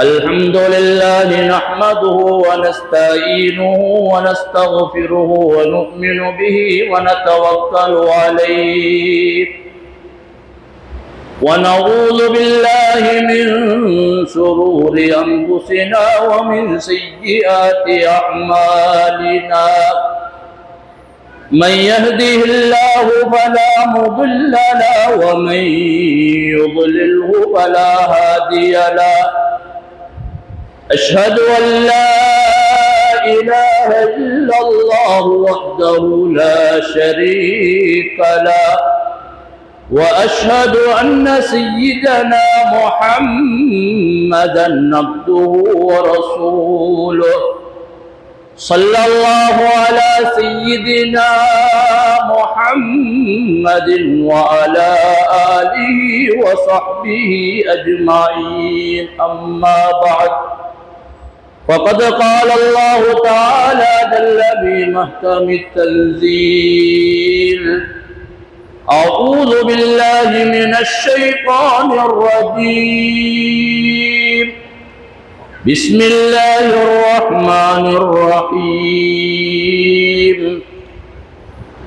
الحمد لله نحمده ونستعينه ونستغفره ونؤمن به ونتوكل عليه ونعوذ بالله من شرور أنفسنا ومن سيئات أعمالنا من يهده الله فلا مضل له ومن يضلله فلا هادي له أشهد أن لا إله إلا الله وحده لا شريك له وأشهد أن سيدنا محمدا عبده ورسوله صلى الله على سيدنا محمد وعلى آله وصحبه أجمعين أما بعد وقد قال الله تعالى جل في محكم التنزيل أعوذ بالله من الشيطان الرجيم بسم الله الرحمن الرحيم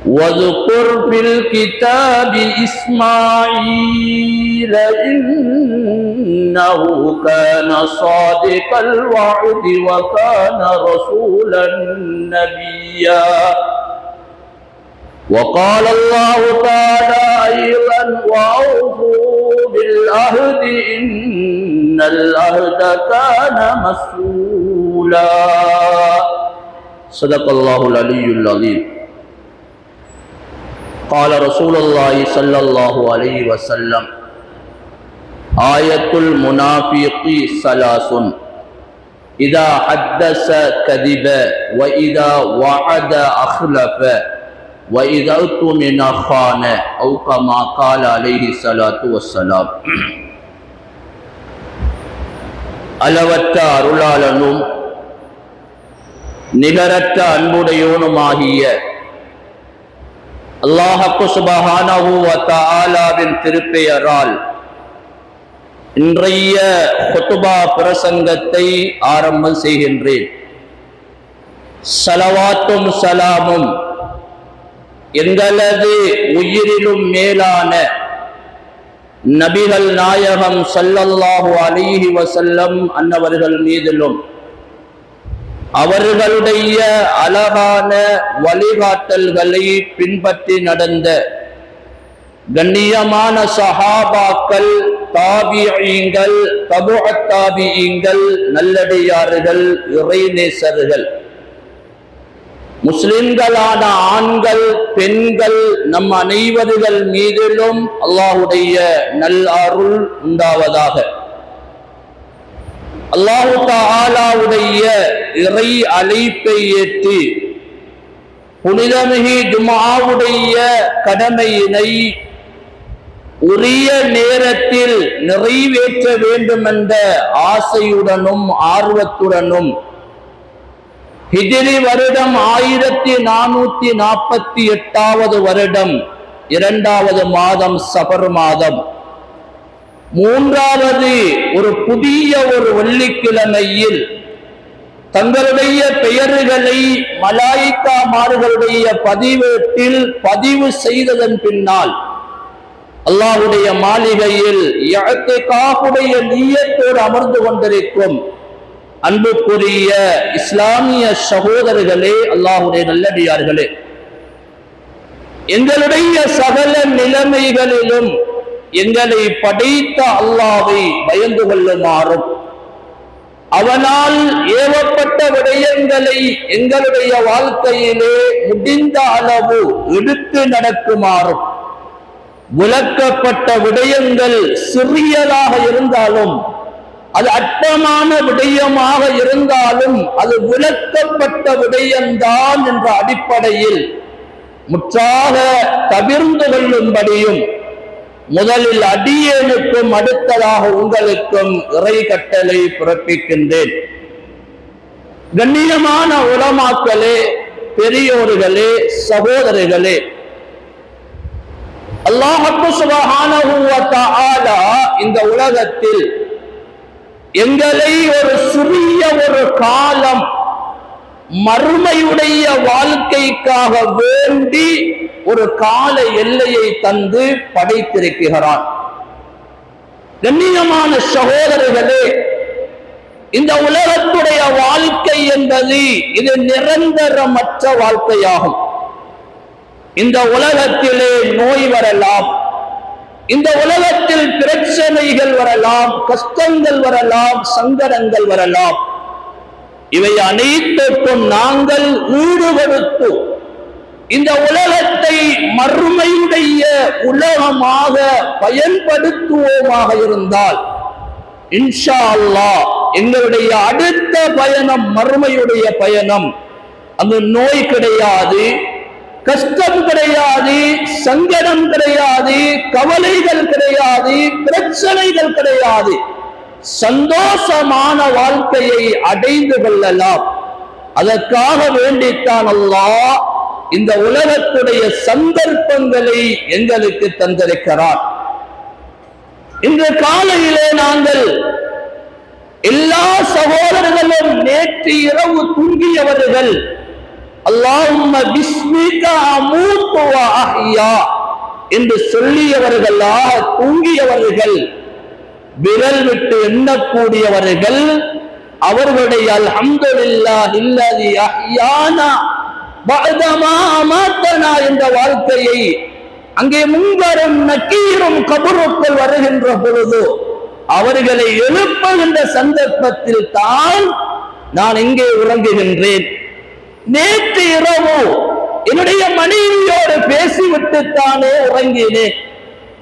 واذكر في الكتاب إسماعيل إنه كان صادق الوعد وكان رسولا نبيا وقال الله تعالى أيضا وأوفوا بالعهد إن العهد كان مسؤولا صدق الله العلي العظيم قال رسول الله صلى الله عليه وسلم آية المنافق ثلاث إذا حدث كذب وإذا وعد أخلف وإذا اؤتمن خان أو كما قال عليه الصلاة والسلام அளவற்ற அருளாளனும் நிகரற்ற அன்புடையோனுமாகிய அல்லாஹ் சுப்ஹானஹு வ தஆலாவின் திருப்பெயரால் இன்றைய குத்பா பிரசங்கத்தை ஆரம்பம் செய்கின்றேன். ஸலவாத்தும் ஸலாமும் எங்களது உயிரிலும் மேலான நபிகள் நாயகம் ஸல்லல்லாஹு அலைஹி வஸல்லம் அன்னவர்கள் மீதிலும் அவர்களுடைய அழகான வழிகாட்டல்களை பின்பற்றி நடந்த கண்ணியமான சஹாபாக்கள், தாபிஈங்கள், தபுஅத் தாபிஈங்கள், நல்லடியார்கள், இறைநேசர்கள், முஸ்லிம்களான ஆண்கள் பெண்கள் நம் அனைவர்கள் மீதிலும் அல்லாஹுடைய நல் அருள் உண்டாவதாக. அல்லாஹு தஆலாவுடைய இறை அழைப்பை ஏற்று புனிதமிகு ஜும்ஆவுடைய கடமையினை உரிய நேரத்தில் நிறைவேற்ற வேண்டும் என்ற ஆசையுடனும் ஆர்வத்துடனும் ஹிஜ்ரி வருடம் 1448வது வருடம் 2வது மாதம் சஃபர் மாதம் 3வது ஒரு புதிய ஒரு வெள்ளிக்கிழமையில் தங்களுடைய பெயர்களை மலாயிக்காமார்களுடைய பதிவேட்டில் பதிவு செய்ததன் பின்னால் அல்லாஹ்வுடைய மாளிகையில் இஅ்திகாஃபுடைய நிய்யத்தோடு அமர்ந்து கொண்டிருக்கும் அன்புக்குரிய இஸ்லாமிய சகோதரர்களே, அல்லாஹ்வுடைய நல்லடியார்களே, எங்களுடைய சகல நிலைமைகளிலும் எங்களை படைத்த அல்லாஹ்வை பயந்து கொள்ளுமாறும் அவனால் ஏவப்பட்ட விடயங்களை எங்களுடைய வாழ்க்கையிலே முடிந்த அளவு எடுத்து நடக்குமாறும் விளக்கப்பட்ட விடயங்கள் சிறியதாக இருந்தாலும் அது அற்பமான விடயமாக இருந்தாலும் அது விளக்கப்பட்ட விடயம்தான் என்ற அடிப்படையில் முற்றாக தவிர்ந்து கொள்ளும்படியும் முதலில் அடியேனுக்கும் அடுத்ததாக உங்களுக்கும் இறை கட்டளை பிறப்பிக்கின்றேன். கண்ணியமான உலமாக்களே, பெரியோர்களே, சகோதரர்களே, அல்லாஹ் சுப்ஹானஹு வ தஆலா இந்த உலகத்தில் எங்களை ஒரு சிறிய ஒரு காலம் மறுமையுடைய வாழ்க்கைக்காக வேண்டி ஒரு கால எல்லையை தந்து படைத்திருக்கிறான். கண்ணியமான சகோதரர்களே, இந்த உலகத்துடைய வாழ்க்கை என்பது இது நிரந்தரமற்ற வாழ்க்கையாகும். இந்த உலகத்திலே நோய் வரலாம், இந்த உலகத்தில் பிரச்சனைகள் வரலாம், கஷ்டங்கள் வரலாம், சங்கடங்கள் வரலாம். இவை அனைத்துக்கும் நாங்கள் ஈடுபடுத்து இந்த உலகத்தை மறுமையுடைய உலகமாக பயன்படுத்துவோமாக இருந்தால் இன்ஷா அல்லாஹ் எங்களுடைய அடுத்த பயணம் மறுமையுடைய பயணம். அங்கு நோய் கிடையாது, கஷ்டம் கிடையாது, சங்கடம் கிடையாது, கவலைகள் கிடையாது, பிரச்சனைகள் கிடையாது. சந்தோஷமான வாழ்க்கையை அடைந்து கொள்ளலாம். அதற்காக வேண்டித்தான் அல்லாஹ் இந்த உலகத்துடைய சந்தர்ப்பங்களை எங்களுக்கு தந்திருக்கிறார். இன்று காலையிலே நாங்கள் எல்லா சகோதரர்களும் நேற்று இரவு தூங்கியவர்கள் அல்லாஹும்ம பிஸ்மிக அமூது வ அஹ்யா என்று சொல்லியவர்களாக தூங்கியவர்கள், விரல் விட்டு எண்ணக்கூடியவர்கள், அவர்களுடைய அல்ஹம்துலில்லாஹ் இல்லதி அஹ்யானா பஅதமா அமாத்தனா என்ற வாழ்க்கையை அங்கே முன்வரும் நக்கீரும் கபருக்குள் வருகின்ற பொழுது அவர்களை எழுப்புகின்ற சந்தர்ப்பத்தில் தான் நான் இங்கே உறங்குகின்றேன். நேற்று இரவு என்னுடைய மனைவியோடு பேசிவிட்டுத்தானே உறங்கினேன்.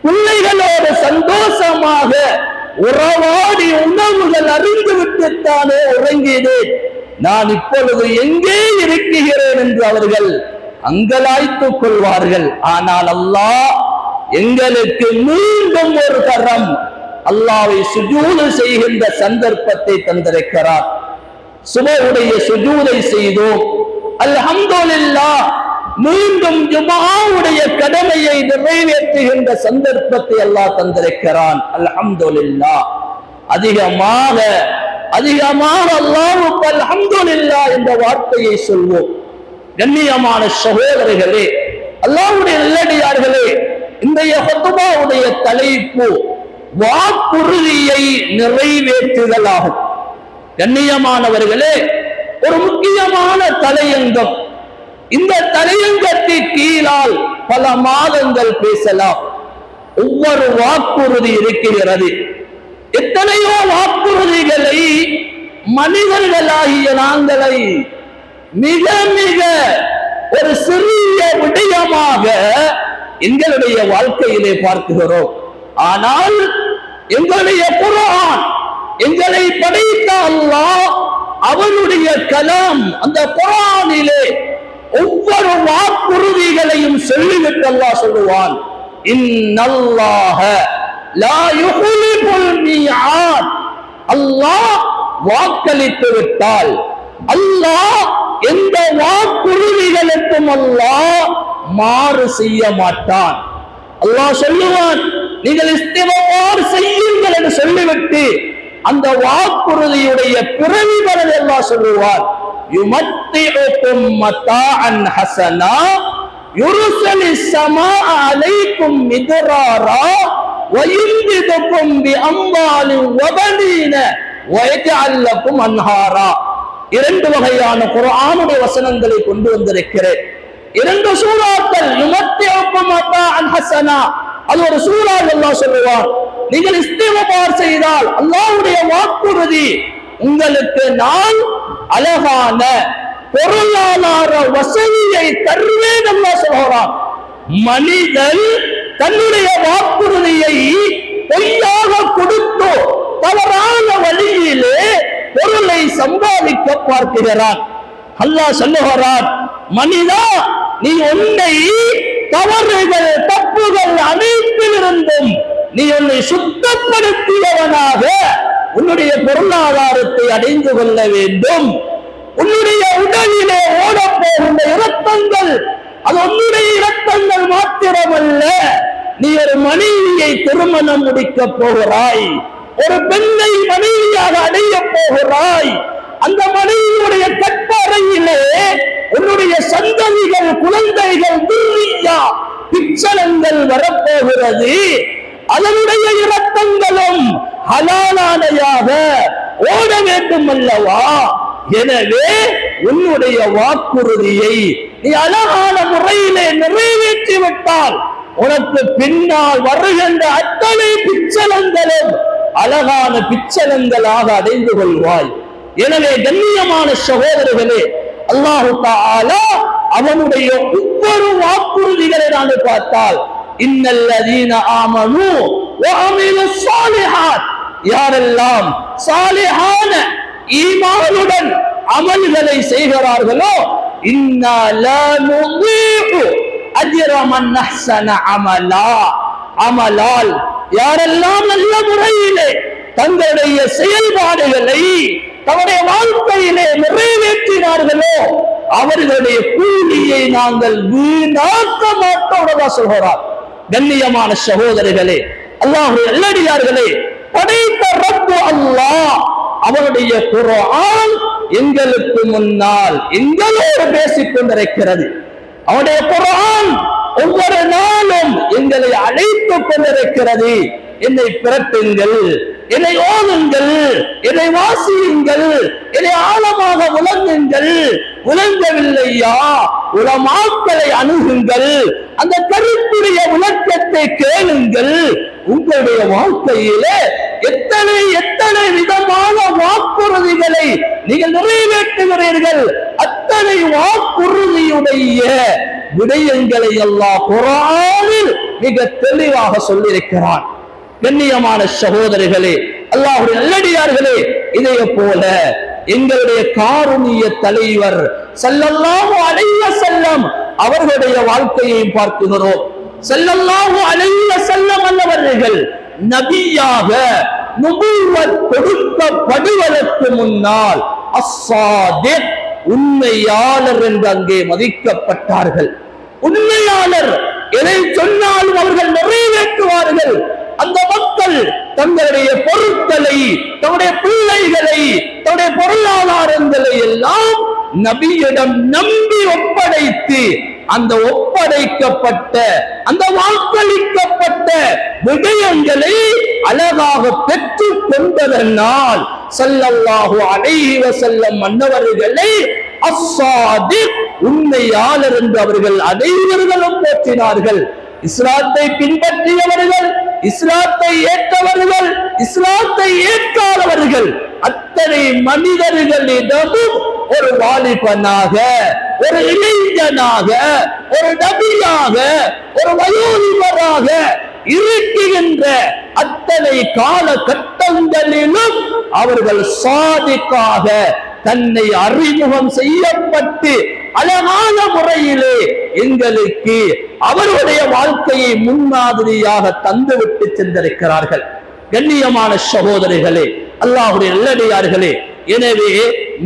பிள்ளைகளோடு சந்தோஷமாக உறவாடி உணவுகள் அறிந்து விட்டுத்தானே உறங்கினேன். நான் இப்பொழுது எங்கே இருக்கிறேன் என்று அவர்கள் அங்கலாய்த்துக் கொள்வார்கள். ஆனால் அல்லாஹ் எங்களுக்கு மீண்டும் ஒரு தரம் அல்லாஹ்வை சுஜூது செய்கின்ற சந்தர்ப்பத்தை தந்திருக்கிறார். சுபஹுடைய சுஜூதை செய்தோம், அல்ஹம்துலில்லாஹ். மீண்டும் ஜும்ஆவுடைய கடமையை நிறைவேற்றுகின்ற சந்தர்ப்பத்தை அல்லாஹ் தந்திருக்கிறான். அல்ஹம்துலில்லாஹ். அதிகமாக அல்லாஹ்வுக்கு அல்ஹம்துலில்லாஹ் என்ற வார்த்தையை சொல்வோம். கண்ணியமான சகோதரர்களே, அல்லாஹ்வுடைய நல்லடியார்களே, இன்றைய ஹுத்பாவுடைய தலைப்பு வாக்குறுதியை நிறைவேற்றுதல் ஆகும். கண்ணியமானவர்களே, ஒரு முக்கியமான தலையங்கம். இந்த தலையங்கத்தின் கீழால் பல மாதங்கள் பேசலாம். ஒவ்வொரு வாக்குறுதி இருக்கிறது. எத்தனையோ வாக்குறுதிகளை மனிதர்களாகிய நாங்களை மிக மிக ஒரு சிறிய விடயமாக எங்களுடைய வாழ்க்கையிலே பார்க்கிறோம். ஆனால் எங்களுடைய குர்ஆன், எங்களை படைத்த அல்லாஹ், அவனுடைய கலாம், அந்த குர்ஆனிலே ஒவ்வொரு வாக்குறுதிகளையும் சொல்லிவிட்டு அல்லாஹ் சொல்லுவான், இன்னல்லாஹ லா யுஹ்லிஃபுல் மீஆத். அல்லாஹ் வாக்களித்து விட்டால், அல்லாஹ் எந்த வாக்குறுதிகளுக்கும் அல்லாஹ் மாறு செய்ய மாட்டான். அல்லாஹ் சொல்லுவான், நீங்கள் இஸ்திக்பார் செய்யுங்கள் என்று சொல்லிவிட்டு அந்த வாக்குறுதியுடைய பிரதிபலனை அல்லாஹ் சொல்லுவான், யுமத்திஉக்கும் மதாஅன் ஹஸனா யுர்ஸலிஸ் ஸமாஅ அலைக்கும் மித்ராரா வயும்திதுக்கும் பிஅம்வாலின் வபனீன வயஜஅல் லக்கும் அன்ஹாரா. இரண்டு வகையான குர்ஆனுடைய வசனங்களை கொண்டு வந்திருக்கிறேன். இரண்டு சூறாக்கள். யுமத்திஉக்கும் மதாஅன் ஹஸனா, அது ஒரு சூறா. அல்லாஹ் சொல்லுவான், நீங்கள் இஸ்திக்பார் செய்தால் அல்லாஹ்வுடைய வாக்குறுதி, உங்களுக்கு நான் அழகான பொருளாதார வசதியை தருவேன் அல்லாஹ் சொல்கிறான். மனிதன் தன்னுடைய வாக்குறுதியை பொய்யாக கொடுத்து தவறான வழியிலே பொருளை சம்பாதிக்க பார்க்கிறான். அல்லாஹ் சொல்லுகிறான், மனிதா, நீ உன்னை தவறுகள் தப்புகள் அனைத்திலிருந்தும் நீ உன்னை சுத்தப்படுத்தியவனாக உன்னுடைய பொருளாதாரத்தை அடைந்து கொள்ள வேண்டும். உன்னுடைய உடலிலே ஓடப்போகின்ற இரத்தங்கள் அது உன்னுடைய இரத்தங்கள் மாத்திரமல்ல, நீ ஒரு மனைவியை திருமணம் முடிக்க போகிறாய், ஒரு பெண்ணை மனைவியாக சந்ததிகள், குழந்தைகள், துர்ரியா, பிச்சலங்கள் வரப்போகிறது. அதனுடைய இரத்தங்களும் ஹலாலானையாக ஓட வேண்டும் அல்லவா? எனவே உன்னுடைய வாக்குறுதியை நீ அழகான முறையிலே நிறைவேற்றி விட்டால் உனக்கு பின்னால் வருகின்ற அத்தனை பிச்சலங்களும் அழகான பிச்சலங்களாக அடைந்து கொள்வாய். எனவே கண்ணியமான சகோதரர்களே, அல்லாஹு தஆலா அவனுடைய ஒவ்வொரு வாக்குறுதிகளை நாங்கள் பார்த்தால், இன்னல்லதீன ஆமனு வ அமிலுஸ் ஸாலிஹாத், யாரெல்லாம் சாலிஹான ஈமானுடன் அமல்களை செய்கிறார்களோ, இன்னா லா நுதீஉ அஜ்ர மன் அஹ்ஸன அமலா, அமலால் யாரெல்லாம் நல்ல முறையிலே தங்களுடைய செயல்பாடுகளை தங்களுடைய வாழ்க்கையிலே நிறைவேற்றினார்களோ அவர்களுடைய கூலியை நாங்கள் வீணாக்க மாட்டோம் சொல்கிறார். கண்ணியமான சகோதரர்களே, அல்லாஹ்வுடைய நல்லடியார்களே, படைத்த ரப்பு அல்லாஹ் அவருடைய குர்ஆன் எங்களுக்கு முன்னால் எங்களோடு பேசிக் கொண்டிருக்கிறது. அவருடைய குர்ஆன் ஒவ்வொரு நாளும் எங்களை அழைத்துக் கொண்டிருக்கிறது. என்னை பிறப்புங்கள், என்னை ஓதுங்கள், என்னை வாசியுங்கள், என்னை ஆழமாக விளங்குங்கள். விளங்கவில்லையா, உலமாக்களை அணுகுங்கள், அந்த கருத்துடைய விளக்கத்தை கேளுங்கள். உங்களுடைய வாழ்க்கையிலே எத்தனை எத்தனை விதமான வாக்குறுதிகளை நீங்கள் நிறைவேற்றுகிறீர்கள். அத்தனை வாக்குறுதியுடைய விடயங்களை அல்லாஹ் குர்ஆனில் மிக தெளிவாக சொல்லியிருக்கிறான். கண்ணியமான சகோதரர்களே, அல்லாஹ்வுடைய நல்லடியார்களே, இதே போல எங்களுடைய காருணிய தலைவர் ஸல்லல்லாஹு அலைஹி வஸல்லம் அவர்களுடைய வாழ்க்கையை பார்க்கிறோம். ஸல்லல்லாஹு அலைஹி வஸல்லம் அவர்கள் நபியாக நுபுவத் கொடுக்கப்படுவதற்கு முன்னால் அஸ்ஸாதிக், உண்மையாளர் என்று அங்கே மதிக்கப்பட்டார்கள். உண்மையாளர் எதை சொன்னாலும் அவர்கள் நிறைவேற்றுவார்கள். அந்த மக்கள் தங்களுடைய பொருட்களை, தங்களுடைய பிள்ளைகளை, தங்களுடைய பொருளாதாரங்களை எல்லாம் நபியிடம் நம்பி ஒப்படைத்து அந்த ஒப்படைக்கப்பட்ட அந்த வாக்களிக்கப்பட்ட விடயங்களை அழகாக பெற்றுக் கொண்டதனால் ஸல்லல்லாஹு அலைஹி வஸல்லம் மன்னவர்களை அஸ்ஸாதிக், உண்மையாளர் என்று அவர்கள் அனைவர்களும் போற்றினார்கள். இஸ்லாத்தை பின்பற்றியவர்கள், இஸ்லாத்தை ஏற்றவர்கள், இஸ்லாத்தை ஏற்காதவர்கள் அத்தனை மனிதர்களிடமும் ஒரு வாலிபனாக, ஒரு இளைஞனாக, ஒரு நபியாக, ஒரு வயோதிபராக இருக்குகின்ற அத்தனை காலகட்டங்களிலும் அவர்கள் சாதிக்காக தன்னை அறிமுகம் செய்யப்பட்டு அழகான முறையிலே எங்களுக்கு அவருடைய வாழ்க்கையை முன்மாதிரியாக தந்துவிட்டு சென்றிருக்கிறார்கள். கண்ணியமான சகோதரிகளே, அல்லாஹ்வுடைய நல்லடியார்களே, எனவே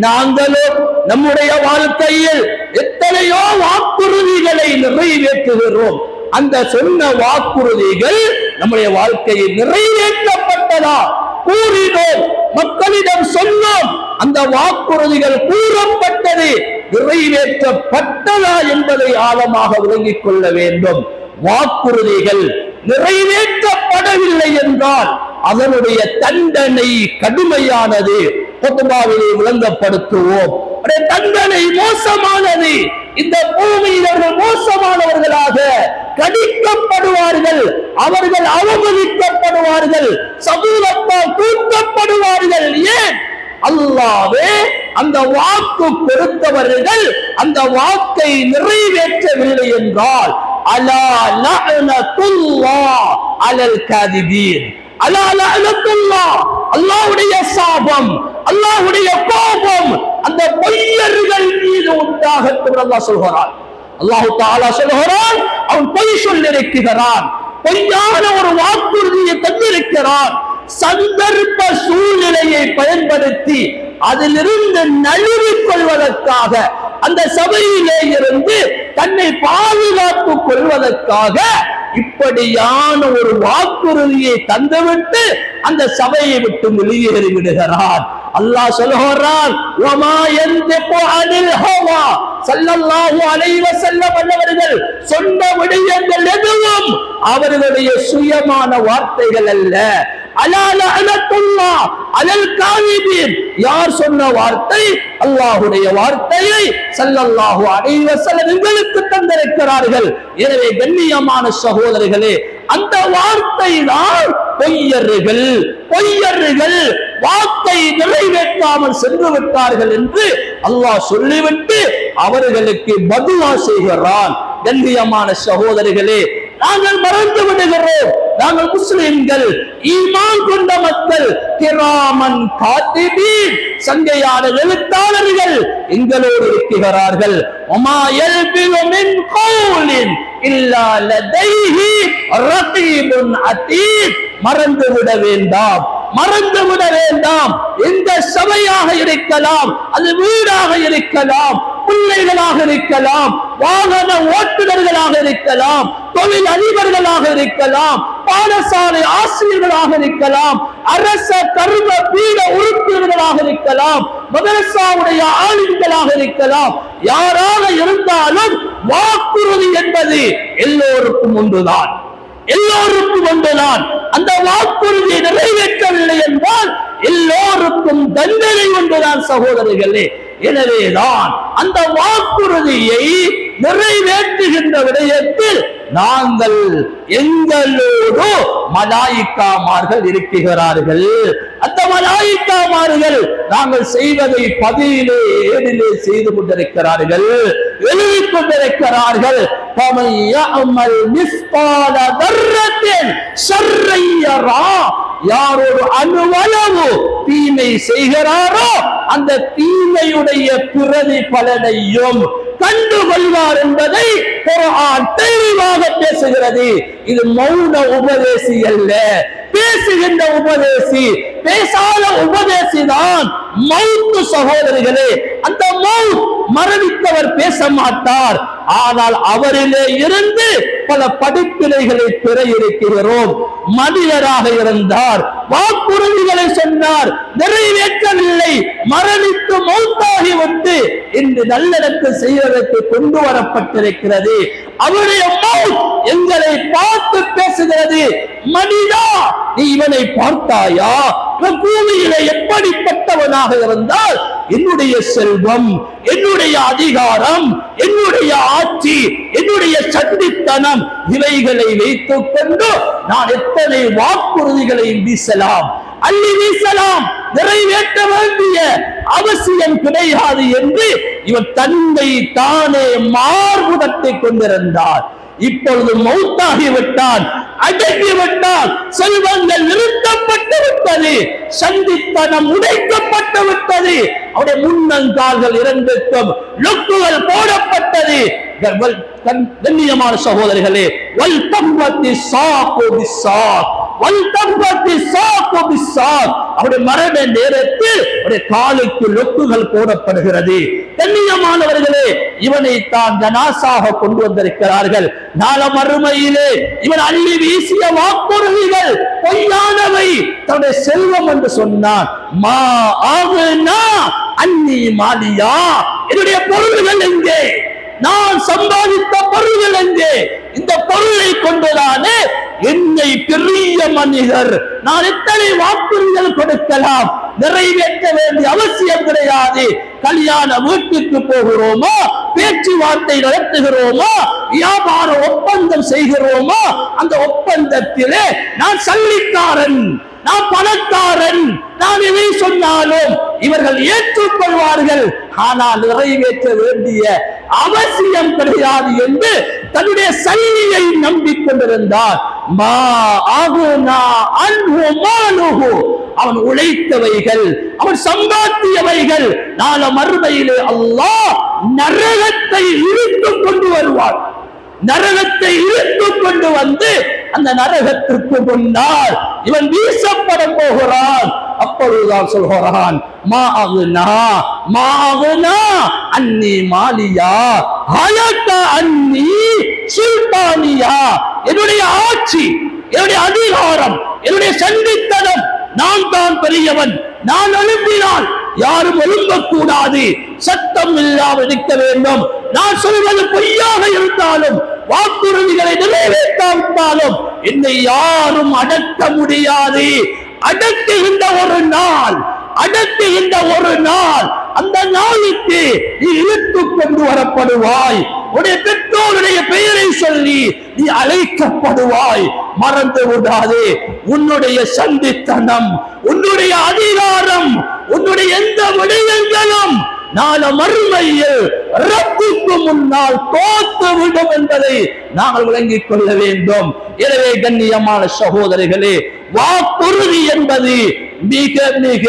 நாங்களும் நம்முடைய வாழ்க்கையில் எத்தனையோ வாக்குறுதிகளை நிறைவேற்றுகிறோம். அந்த சொன்ன வாக்குறுதிகள் நம்முடைய வாழ்க்கையில் நிறைவேற்றப்பட்டதா கூறினோம், மக்களிடம் சொன்னோம். அந்த வாக்குறுதிகள் கூறப்பட்டது நிறைவேற்றப்பட்டதா என்பதை ஆழமாக விளங்கிக் கொள்ள வேண்டும். வாக்குறுதிகள் நிறைவேற்றப்படவில்லை என்றால் அதனுடைய தண்டனை கடுமையானது. குத்பாவிலே விளங்கப்படுத்துவோம். தண்டனை மோசமானது. இந்த பூமியில் அவர்கள் மோசமானவர்களாக கடிக்கப்படுவார்கள், அவர்கள் அவமதிக்கப்படுவார்கள், சமூகத்தால் தூக்கப்படுவார்கள். ஏன்? அல்லாஹ்வே அந்த வாக்கு கொடுத்தவர்கள் அந்த வாக்கை நிறைவேற்றவில்லை என்றால் அலா லஅனத்துல்லாஹ் அலல் காதிபீன், அலா லஅனத்துல்லாஹ், அல்லாஹ்வுடைய சாபம், அல்லாஹ்வுடைய கோபம் அந்த பொய்யர்கள் மீது உண்டாகட்டும் அல்லாஹ் சொல்கிறான். அல்லாஹ் தஆலா சொல்கிறான், அவன் பொய் சொல்லியிருக்கிறான், பொய்யான ஒரு வாக்குறுதியை தந்திருக்கிறான். சந்தர்ப்ப சூழ்நிலையை பயன்படுத்தி அதிலிருந்து நழுவிக் கொள்வதற்காக, அந்த சபையிலே இருந்து தன்னை பாதுகாத்துக் கொள்வதற்காக இப்படியான ஒரு வாக்குறுதியை தந்துவிட்டு அந்த சபையை விட்டு வெளியேறி விடுகிறான். அல்லாஹ் சொல்கிறான், வமா யன்திகு அனில் ஹவா, ஸல்லல்லாஹு அலைஹி வஸல்லம் அவர்கள் சொன்ன விடயங்கள் எதுவும் அவர்களுடைய சுயமான வார்த்தைகள் அல்ல. அலா லஅனத்துல்லாஹ் அலல் காலிபின், யார் சொன்ன வார்த்தை? அல்லாஹ்வுடைய வார்த்தையை ஸல்லல்லாஹு அலைஹி வஸல்லம் எங்களுக்கு தந்திருக்கிறார்கள். எனவே கண்ணியமான சகோதரர்களே, அந்த வார்த்தை தான் பொய்யர்கள் வாக்கை நிறைவேற்றாமல் சென்று விட்டார்கள் என்று அல்லாஹ் சொல்லிவிட்டு அவர்களுக்கு பதுவா செய்கிறான். கண்ணியமான சகோதரர்களே, நாங்கள் மறந்து விடுகிறோம், நாங்கள் முஸ்லிம்கள், ஈமான் கொண்ட மக்கள், கிராமன் காத்திபீன், சங்கையான எழுத்தாளர்கள் எங்களோடு இருக்கிறார்கள். வமா யல்பிது மின் கௌலின் இல்லா லதைஹி ரகீபுன் அதீத். மறந்துவிட வேண்டாம். எந்த சபையாக இருக்கலாம், அது வீடாக இருக்கலாம், பிள்ளைகளாக இருக்கலாம், வாகன ஓட்டுநர்களாக இருக்கலாம், தொழில் அதிபர்களாக இருக்கலாம், பாடசாலை ஆசிரியர்களாக இருக்கலாம், அரச கர்ம பீட உறுப்பினர்களாக இருக்கலாம், மதரசாவுடைய ஆளுநர்களாக இருக்கலாம், யாராக இருந்தாலும் வாக்குறுதி என்பது எல்லோருக்கும் ஒன்றுதான். அந்த வாக்குறுதியை நிறைவேற்றவில்லை என்றால் எல்லோருக்கும் தண்டனை ஒன்றுதான் சகோதரர்களே. எனவேதான் அந்த வாக்குறுதியை நிறைவேற்றுகின்ற விடயத்தில் நாங்கள் எங்களோடு மலாயிக்காமார்கள் இருக்கிறார்கள். அந்த மலாயிக்காமார்கள் நாங்கள் செய்வதை 17 ஏழிலே செய்து கொண்டிருக்கிறார்கள், எழுதிக் கொண்டிருக்கிறார்கள். யாரோடு அணுவளவு தீமை செய்கிறாரோ அந்த தீமையுடைய பிரதிபலனையும் கண்டுகொள்வார் என்பதை குர்ஆன் தெளிவாக பேசுகிறது. இது மௌன உபதேசி அல்ல, பேசுகின்ற உபதேசி. பேசாத உபதேசி தான் மௌத். சகோதரிகளே, அந்த மௌத் மரணித்தவர் பேச மாட்டார், ஆனால் அவரிலே இருந்து பல படிப்பினைகளை பெற இருக்கிறோம். மனிதராக இருந்தார், வாக்குறுதிகளை சொன்னார், நிறைவேற்றவில்லை, மரணித்து மௌத்தாகிவிட்டு இன்று நல்லடக்கு செய்வதற்கு கொண்டு வரப்பட்டிருக்கிறது. அவருடைய மௌத் எங்களை பார்த்து பேசுகிறது. மனிதா, நீ இவனை பார்த்தாயா? பூமியிலே எப்படிப்பட்டவனாக இருந்தால் என்னுடைய செல்வம், என்னுடைய அதிகாரம், என்னுடைய ஆட்சி, என்னுடைய சண்டித்தனம், இவைகளை வைத்துக் கொண்டு நான் எத்தனை வாக்குறுதிகளை வீசலாம், அள்ளி வீசலாம், நிறைவேற்ற வேண்டிய அவசியம் கிடையாது என்று இவன் தன்னை தானே மார்புடத்தை கொண்டிருந்தார். இப்பொழுது மௌத்தாகிவிட்டான், அடங்கிவிட்டான், செல்வங்கள் நிறுத்தப்பட்டு விட்டது, சண்டித்தனம் உடைக்கப்பட்டு விட்டது, அவருடைய முன்னங்கால்கள் இரண்டுக்கும் லொக்குகள் போடப்பட்டது. கண்ணியமான சகோதரர்களே, வல் தம்பத்தி சாக்கு பிஸ்ஸாக், அவருடைய மரண நேரத்தில் அவருடைய காலுக்கு லொக்குகள் போடப்படுகிறது. கண்ணியமானவர்களே, இவனை தான் ஜனாசாக கொண்டு வந்திருக்கிறார்கள். நாள மறுமையிலே இவன் அள்ளி வீசிய வாக்குறுதிகள் பொய்யானவை. தன்னுடைய செல்வம் என்று சொன்னான். மா ஆகுனா அன்னி மாலியா, என்னுடைய பொருள்கள் எங்கே? நான் சம்பாதித்த பொருள்கள் எங்கே? இந்த பொருளை கொண்டுதானே என்னை பெரிய மனிதர், நான் எத்தனை வாக்குறுதிகள் கொடுக்கலாம், நிறைவேற்ற வேண்டிய அவசியம் கிடையாது. கல்யாண வீட்டுக்கு போகிறோமா, பேச்சுவார்த்தை நடத்துகிறோமா, வியாபார ஒப்பந்தம் செய்கிறோமா, அந்த ஒப்பந்தத்திலே நான் சல்லிக்காரன், நான் பணக்காரன், நான் எதை சொன்னாலும் இவர்கள் ஏற்றுக்கொள்வார்கள், ஆனால் நிறைவேற்ற வேண்டிய அவசியம் கிடையாது என்று தன்னுடைய சல்லியை நம்பிக்கொண்டிருந்தார். அவன் உழைத்தவைகள், அவன் சம்பாத்தியவைகள் நாள மறுமையிலே அல்லாஹ் நரகத்தை இழுத்துக் கொண்டு வருவார். நரகத்தை இழுத்துக் கொண்டு வந்து அந்த நரகத்திற்கு முன்னால் இவன் வீசப்பட போகிறான். அப்பொழுதுதான் சொல்கிறான், மா அகுனா அன்னி மாலியா ஹலக அன்னி சுல்தானியா, என்னுடைய ஆட்சி, என்னுடைய அதிகாரம், என்னுடைய சண்டித்தனம், நான் தான் பெரியவன், நான் எழுப்பினால் யாரும் எழும்பக்கூடாது, சத்தம் இல்லாமல் இருக்க வேண்டும். நான் சொல்வது பொய்யாக இருந்தாலும் வாக்குறுதிகளை நிறைவேற்றாவிட்டாலும் என்னை யாரும் அடக்க முடியாது. அடக்குகின்ற ஒரு நாள் அந்த நாளுக்கு நீ இழுத்துக் கொண்டு வரப்படுவாய். உடைய பெற்றோருடைய பெயரை சொல்லி நீ அழைக்கப்படுவாய். மறந்து விடாதே, உன்னுடைய சண்டித்தனம், உன்னுடைய அதிகாரம், உன்னுடைய எந்த விடயங்களும் நாள மறுமையில் ரப்புக்கு முன்னால் தோத்து விடும் என்பதை நாங்கள் விளங்கிக் கொள்ள வேண்டும். எனவே கண்ணியமான சகோதரிகளே, வாக்குறுதி என்பது மிக மிக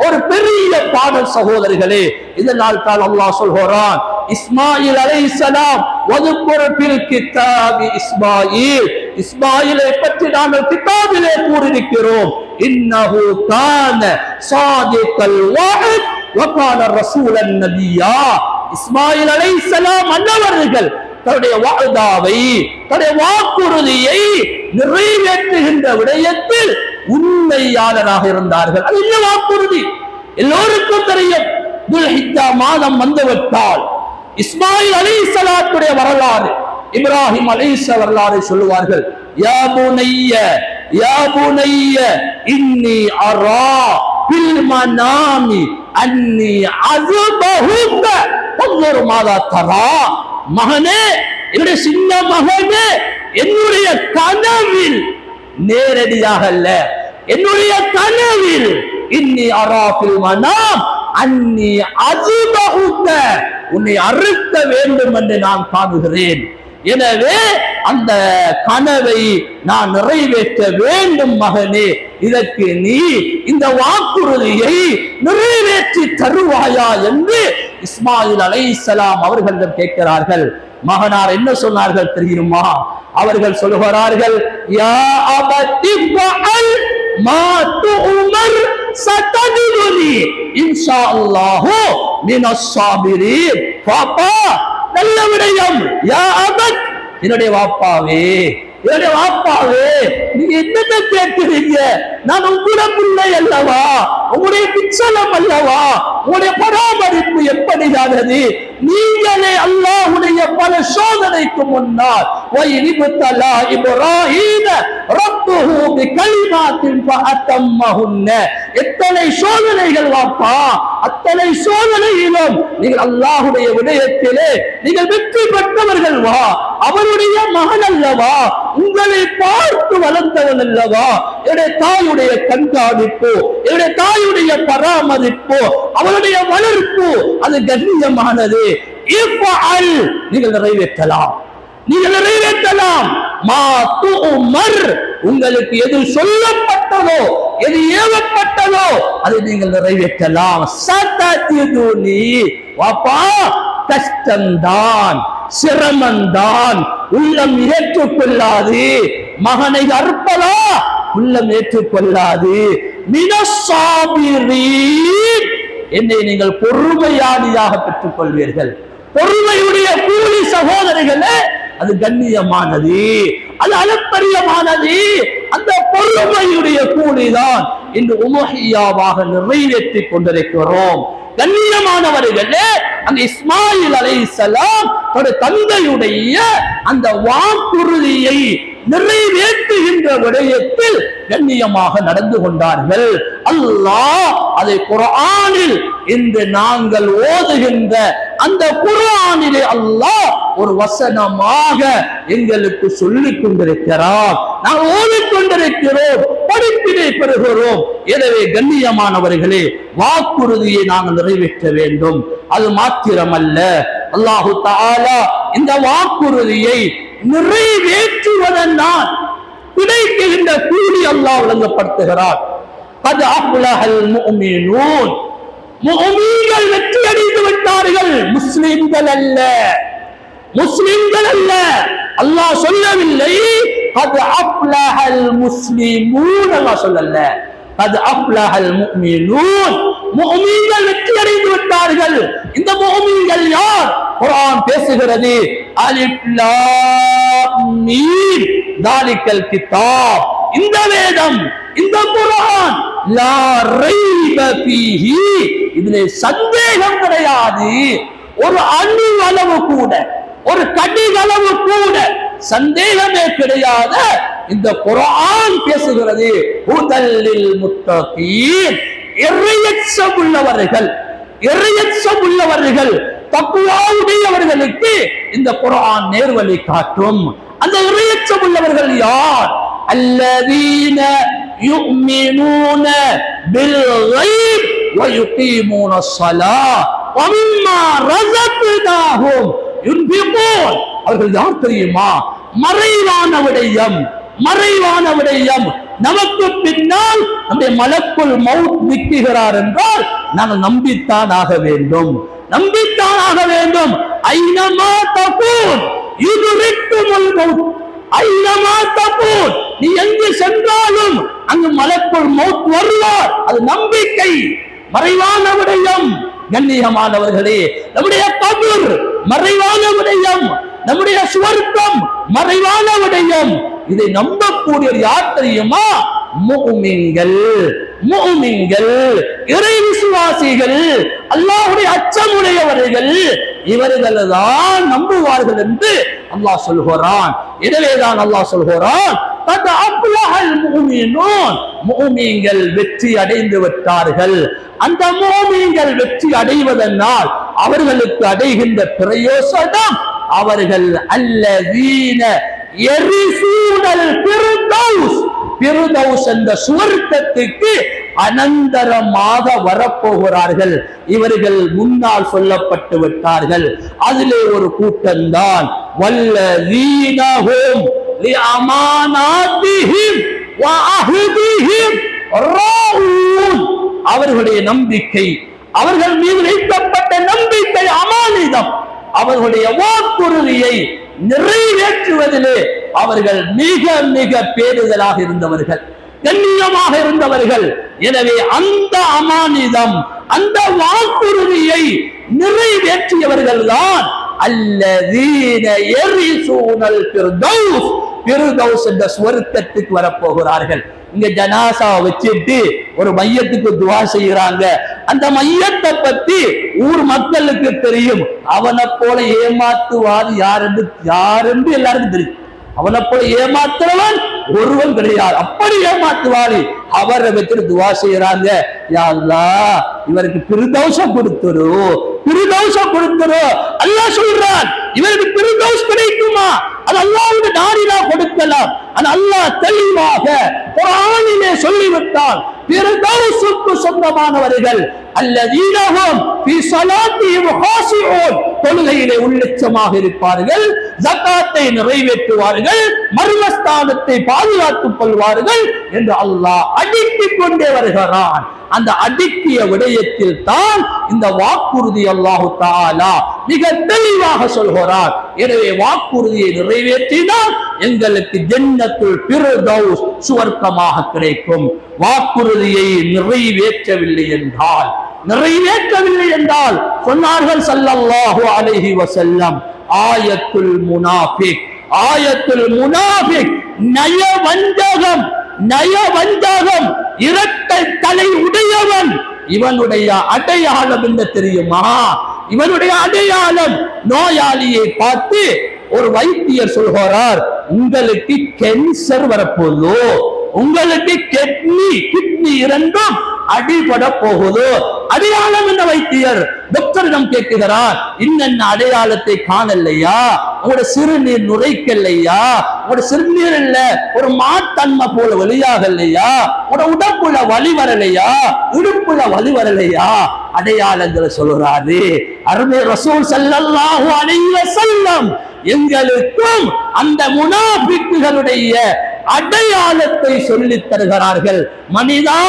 ஒரு பெரிய பாடல் சகோதரிகளே. இதனால் தான் அல்லாஹ் சொல்கிறான், இஸ்மாயில் அலைஹிஸ்ஸலாம் வதுக்குர் ஃபில் கிதாபி இஸ்மாயில், இஸ்மாயிலை பற்றி நாங்கள் கிதாபிலே கூறியிருக்கிறோம். இன்னஹு கான சாதிகல் வஅத் வகான ரசூலன் நபியா. இஸ்மாயில் அலைஹிஸ்ஸலாம் அன்னவர்கள் தன்னுடைய வாதாவை, தன்னுடைய வாக்குறுதியை நிறைவேற்றுகின்ற விடயத்தில் உண்மையாளராக இருந்தார்கள். அது என்ன வாக்குறுதி? எல்லோருக்கும் தெரியும். துல்ஹிஜ்ஜா மாதம் வந்துவிட்டால் இஸ்மாயில் அலைஹிஸ்ஸலாத்துடைய வரலாறு, இப்ராஹிம் அலைஹிஸ்ஸலாம் வரலாறு சொல்லுவார்கள். யா புனைய யா புனைய இன்னி அரா பில் மனாமி அன்னி அஸ்பஹுக ஃபன்ظுர் மாதா தரா. மகனே, என்னுடைய சின்ன மகனே, என்னுடைய கனவில், நேரடியாக அல்ல, என்னுடைய கனவில், இன்னி அரா பில் மனாம் அன்னி அஸ்பஹுக, உன்னை அறுக்க வேண்டும் என்று நான் காணுகிறேன். எனவே அந்த கனவை நான் நிறைவேற்ற வேண்டும் மகனே, இதற்கு நீ இந்த வாக்குறுதியை நிறைவேற்றி தருவாயா என்று இஸ்மாயில் அலைஹிஸ்ஸலாம் அவர்களிடம் கேட்கிறார்கள். மகனார் என்ன சொன்னார்கள் தெரியுமா? அவர்கள் சொல்கிறார்கள், யா அபதி ஃபஅல் மா துஅமர் சதஜிதுனி இன்ஷா அல்லாஹு மினஸ் சாபிரீன். பாப்பா, நல்ல விடயம். யா அபத், என்னுடைய வாப்பாவே, என்னுடைய வாப்பாவே, நீங்க என்னத்தை கேட்கிறீங்க? நான் உங்களுடைய பிள்ளை அல்லவா, உங்களுடைய பிச்சலம் அல்லவா, உங்களுடைய பராமரிப்பு எப்படியானது? நீங்களே அல்லாஹ்வுடைய பல சோதனைக்கு முன்னால் வயினிபுத்தலா இப்ராஹீம ரப்புஹு பிகலிமாத்தின் ஃபஅத்தம்மஹுன்ன, எத்தனை சோதனைகள் வாப்பா, அத்தனை சோதனையிலும் நீங்கள் அல்லாஹ்வுடைய விடயத்திலே நீங்கள் வெற்றி பெற்றவர்கள் வா. அவருடைய மகன் அல்லவா, உங்களை பார்த்து வளர்ந்தவன் அல்லவா. என்னுடைய தாயுடைய கண்காணிப்பு, என்னுடைய தாயுடைய பராமரிப்பு, அவருடைய வளர்ப்பு அது கண்ணியமானது. நீங்கள் நிறைவேற்றலாம், நீங்கள் நிறைவேற்றலாம். மா துஅமர், உங்களுக்கு எது சொல்லப்பட்டதோ, எது ஏவப்பட்டதோ அதை நீங்கள் நிறைவேற்றலாம். சதஜிதுனி, வாப்பா, கஷ்டம்தான், சிரமந்தான், உள்ளம் ஏற்றுக்கொள்ளாது. மகனை அற்பதா, உள்ளம் ஏற்றுக்கொள்ளாது. மினஸ் சாபிரீன், என்னை நீங்கள் பொறுமையாளியாக பெற்றுக் கொள்வீர்கள். பொறுமையுடைய கூலி சகோதரிகளே, அது கண்ணியமானது, அது அளப்பரியமானது. அந்த பொறுமையுடைய கூலிதான் இன்று உமஹியாவாக நிறைவேற்றிக் கொண்டிருக்கிறோம். கண்ணியமானவர்களே, அந்த இஸ்மாயில் அலைஹிஸ்ஸலாம் தன்னுடைய தந்தையுடைய அந்த வாக்குறுதியை நிறைவேற்றுகின்ற விடயத்தில் கண்ணியமாக நடந்து கொண்டார்கள். அல்லாஹ் அதை குர்ஆனில் இன்று நாங்கள் ஓதுகின்ற அந்த குர்ஆனிலே அல்லாஹ் ஒரு வசனமாக எங்களுக்கு சொல்லிக் கொண்டிருக்கிறார். நாங்கள் ஓதிக்கொண்டிருக்கிறோம், படிப்பினை பெறுகிறோம். எனவே கண்ணியமானவர்களே, வாக்குறுதியை நாங்கள் நிறைவேற்ற வேண்டும். அது மாத்திரமல்ல, அல்லாஹு தஆலா இந்த வாக்குறுதியை நிறைவேற்றுவதனால் கிடைக்கின்ற கூலி அல்லாஹ் வழங்கப்படுத்துகிறார். قد أفلح المؤمنون, முஃமின்கள் வெற்றி அடைந்து விட்டார்கள், முஸ்லிம்கள் அல்ல, முஸ்லிம்கள் அல்ல. அல்லாஹ் சொல்லவில்லை قد أفلح المسلمون, அல்லாஹ் சொல்லல. قد أفلح المؤمنون, முஃமின்கள் வெற்றி அடைந்து விட்டார்கள். இந்த முஃமின்கள் யார்? குர்ஆன் பேசுகிறது, அலிஃப் லாம் மீம் தாலிகல் கிதாப், இந்த வேதம், இந்த குர்ஆன், லா ரைப ஃபீஹி, இதிலே சந்தேகம் கிடையாது. ஒரு அணு அளவு கூட, ஒரு கடிகளவு கூட சந்தேகமே கிடையாது. இந்த குர்ஆன் பேசுகிறது ஹுதல்லில் முத்தகீன், இறையச்சமுள்ளவர்கள், இறையச்சமுள்ளவர்கள், தக்வாவுடையவர்களுக்கு இந்த குர்ஆன் நேர்வழி காட்டும். அந்த இறையச்சமுள்ளவர்கள் யார்? அல்லதீன யுமினூன பில் கைப் வ யுகீமூனஸ் ஸலாஹ் வ மிம்மா ரஸக்னாஹும் யுன்ஃபிகூன். அவர்கள் யார் தெரியுமா? மறைவான விடயம், மறைவான விடயம். நமக்கு பின்னால் நம்முடைய மலக்குல் மௌத் நிற்கிறார் என்றால் நாங்கள் நம்பித்தான் ஆக வேண்டும், நம்பித்தான் ஆக வேண்டும். ஐனமா தகூன் யுத்ரிக்குமுல் மௌத், ஐனமா தகூன், நீ எங்கு சென்றாலும் அங்கு மலக்குல் மௌத் வருவார். அது நம்பிக்கை, மறைவான விடயம். கண்ணியமானவர்களே, நம்முடைய கபர் மறைவான விடயம், நம்முடைய சுவர்க்கம் மறைவான விடயம். இதை நம்பக்கூடிய யார் தெரியுமா? முஃமின்கள், முஃமின்கள், இறை விசுவாசிகள், அல்லாஹ்வுடைய அச்சமுடையவர்கள், இவர்கள் தான் நம்புவார்கள் என்று அல்லாஹ் சொல்கிறான். எனவேதான் அல்லாஹ் சொல்கிறான், கத் அஃப்லஹல் முஃமினூன், முஃமின்கள் வெற்றி அடைந்து விட்டார்கள். அந்த முஃமின்கள் வெற்றி அடைவதனால் அவர்களுக்கு அடைகின்ற பிரயோசனம், அவர்கள் அல்லதீன யரிசூனல் ஃபிர்தௌஸ், ஃபிர்தௌஸ் என்ற சுவர்க்கத்துக்கு அனந்தரமாக வரப்போகிறார்கள். இவர்கள் முன்னால் சொல்லப்பட்டு விட்டார்கள். அதிலே ஒரு கூட்டம்தான் வல்லதீனஹும் லிஅமானாத்திஹிம் வ அஹ்திஹிம் ராஊன். அவர்களுடைய நம்பிக்கை, அவர்கள் மீது வைக்கப்பட்ட நம்பிக்கை அமானிதம், அவர்களுடைய வாக்குறுதியை நிறைவேற்றுவதிலே அவர்கள் மிக மிக பேருதலாக இருந்தவர்கள், கண்ணியமாக இருந்தவர்கள். எனவே அந்த அமானிதம், அந்த வாக்குறுதியை நிறைவேற்றியவர்கள் தான் அல்லதீன யரிசூனல் ஃபிர்தௌஸ், ஃபிர்தௌஸ் என்ற சுவர்க்கத்துக்கு வரப்போகிறார்கள். இங்க ஜனாசா வச்சிட்டு ஒரு மையத்துக்கு துவா செய்யறாங்க. அந்த மையத்தை பத்தி ஊர் மக்களுக்கு தெரியும். அவனை போல ஏமாத்துவாது யாரென்று எல்லாருக்கும் தெரியும். அவனை போல ஏமாத்துறவன் ஒருவன் கிடையாது. அப்படி ஏமாத்துவாரு. அவரை வச்சுட்டு துவா செய்யறாங்க, யா அல்லாஹ் இவருக்கு ஃபிர்தௌஸ கொடுத்துரு, ஃபிர்தௌஸ கொடுத்துரு. அல்லாஹ் சொல்றான், இவருக்கு ஃபிர்தௌஸ் கிடைக்குமா? அது அல்லாஹ்வுடைய நாடினா கொடுக்கலாம். அது அல்லாஹ் தெளிவாக குர்ஆனிலே சொல்லிவிட்டான். ஃபிர்தௌஸுக்கு சொந்தமானவர்கள் அல்லதீனஹும் ஃபீ ஸலாத்திஹிம் ஹாஷிஊன், தொழுகையிலே உள்ளட்சமாக இருப்பார்கள், ஜகாத்தை நிறைவேற்றுவார்கள், மர்மஸ்தானத்தை பாதுகாத்துக் கொள்வார்கள் என்று அல்லாஹ் அடுக்கிக் கொண்டே வருகிறான். அந்த அடுக்கிய விடயத்தில் தான் இந்த வாக்குறுதி அல்லாஹு தஆலா மிக தெளிவாக சொல்கிறார். எனவே வாக்குறுதியை நிறைவேற்றினால் எங்களுக்கு ஜன்னத்துல் ஃபிர்தௌஸ் சுவர்க்கமாக கிடைக்கும். வாக்குறுதியை நிறைவேற்றவில்லை என்றால் சொன்னார்கள் ஸல்லல்லாஹு அலைஹி வஸல்லம், ஆயத்துல் முனாஃபிக், ஆயத்துல் முனாஃபிக் நயவஞ்சகம், நயவஞ்சகம், இரட்டை தலை உடையவன். இவனுடைய அடையாளம் என்ன தெரியுமா? இவனுடைய அடையாளம், நோயாளியை பார்த்து ஒரு வைத்தியர் சொல்கிறார், உங்களுக்கு கேன்சர் வரப்போதோ, உங்களுக்கு கிட்னி இரண்டும் அடிபட போகுதோ. அடையாளம் என்ன? வைத்தியர் டாக்டரிடம் கேட்கிறார், இன்னென்ன அடையாளத்தை காணலையா? உங்களோட சிறுநீர் நுரைக்கலையா? உங்களோட சிறுநீர் இல்ல ஒரு மாத்தன்மை போல வெளியாகலையா? உங்களோட உடம்புல வலி வரலையா? இடுப்புல வலி வரலையா? அடையாளங்களை சொல்றாரு. அருமை ரசூல் ஸல்லல்லாஹு அலைஹி வஸல்லம் எங்களுக்கும் அந்த முனாஃபிக்குகளுடைய அடையாளத்தை சொல்லித் தருகிறார்கள். மனிதா,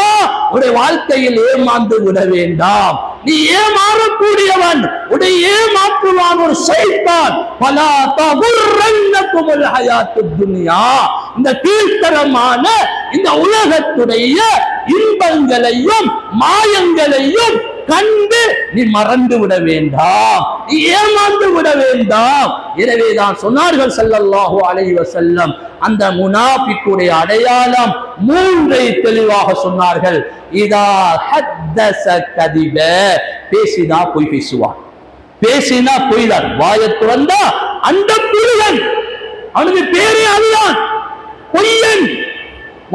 உடைய வாழ்க்கையில் ஏமாந்து விட வேண்டாம். நீ ஏமாறக்கூடியவன், உடைய ஏமாற்றுவான் ஒரு ஷைத்தான். பலா தகுர்ரன்னகுமுல் ஹயாத்துத் துன்யா, இந்த கீழ்த்தரமான இந்த உலகத்துடைய இன்பங்களையும் மாயங்களையும் கண்டு நீ மறந்து விட வேண்டாம், நீ ஏமாந்து விட வேண்டாம். எனவேதான் சொன்னார்கள் ஸல்லல்லாஹு அலைஹி வஸல்லம், அந்த முனாஃபிக்குடைய அடையாளம் 3 தெளிவாக சொன்னார்கள். இதா ஹத்தஸ கதிப, பேசினா பொய் பேசுவான், பேசினா பொய் தான். வாயை திறந்தா அந்த புலிகன், அவனுக்கு பேரே அதுதான், பொய்யன்.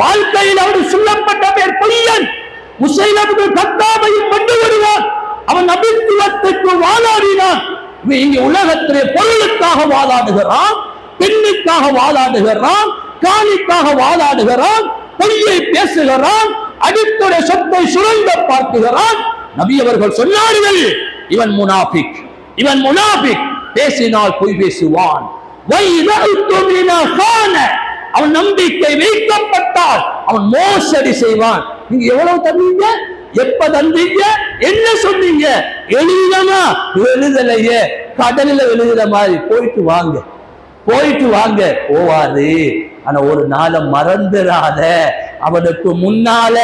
வாழ்க்கையில் அவனுக்கு சொல்லப்பட்ட பேர் பொய்யன். முஸைலமத்து கத்தாபையும் கொண்டு வருவான். அவன் நபித்துவத்துக்கு வாதாடினான். இங்க உலகத்திலே பொருளுக்காக வாதாடுகிறான், பெண்ணுக்காக வாதாடுகிறான், காணிக்காக வாதாடுகிறான், பொய்யை பேசுகிறான், அடுத்துடைய சொத்தை சுரண்ட பார்க்குகிறான். நபி அவர்கள் சொன்னார்கள், இவன் முனாஃபிக், இவன் முனாஃபிக், பேசினால் பொய் பேசுவான். அவன் நம்பிக்கை வைக்கப்பட்டால் அவன் மோசடி செய்வான். நீங்க எவ்வளவு தந்தீங்க, எப்ப தந்தீங்க, என்ன சொன்னீங்க, எழுதமா, எழுதலையே, கடலில் எழுதுற மாதிரி, போயிட்டு வாங்க, போயிட்டு வாங்க, போவாது. ஆனா ஒரு நாளை மறந்துடாத, அவனுக்கு முன்னால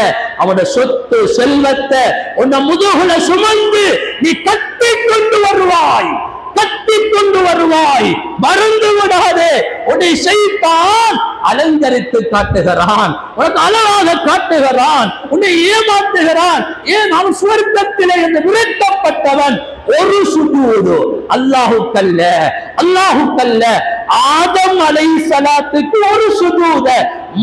அவன சொத்து செல்வத்தை உன்னை முதுகுல சுமந்து நீ கட்டி கொண்டு வருவாய், கட்டி கொண்டு வருவாய், மறந்து விடாதே. உன்னை செய்தான் அலங்கரித்து காட்டுகிறான், உனக்கு அழகாக காட்டுகிறான், உன்னை ஏமாற்றுகிறான். ஏன் அவன் சுவர்க்கத்திலே என்று விரட்டப்பட்டவன் ஒரு சுஜூது அல்லாஹுக்கல்ல, அல்லாஹுக்கல்ல, ஆதம் அலைஹிஸ்ஸலாத்துக்கு ஒரு சுஜூத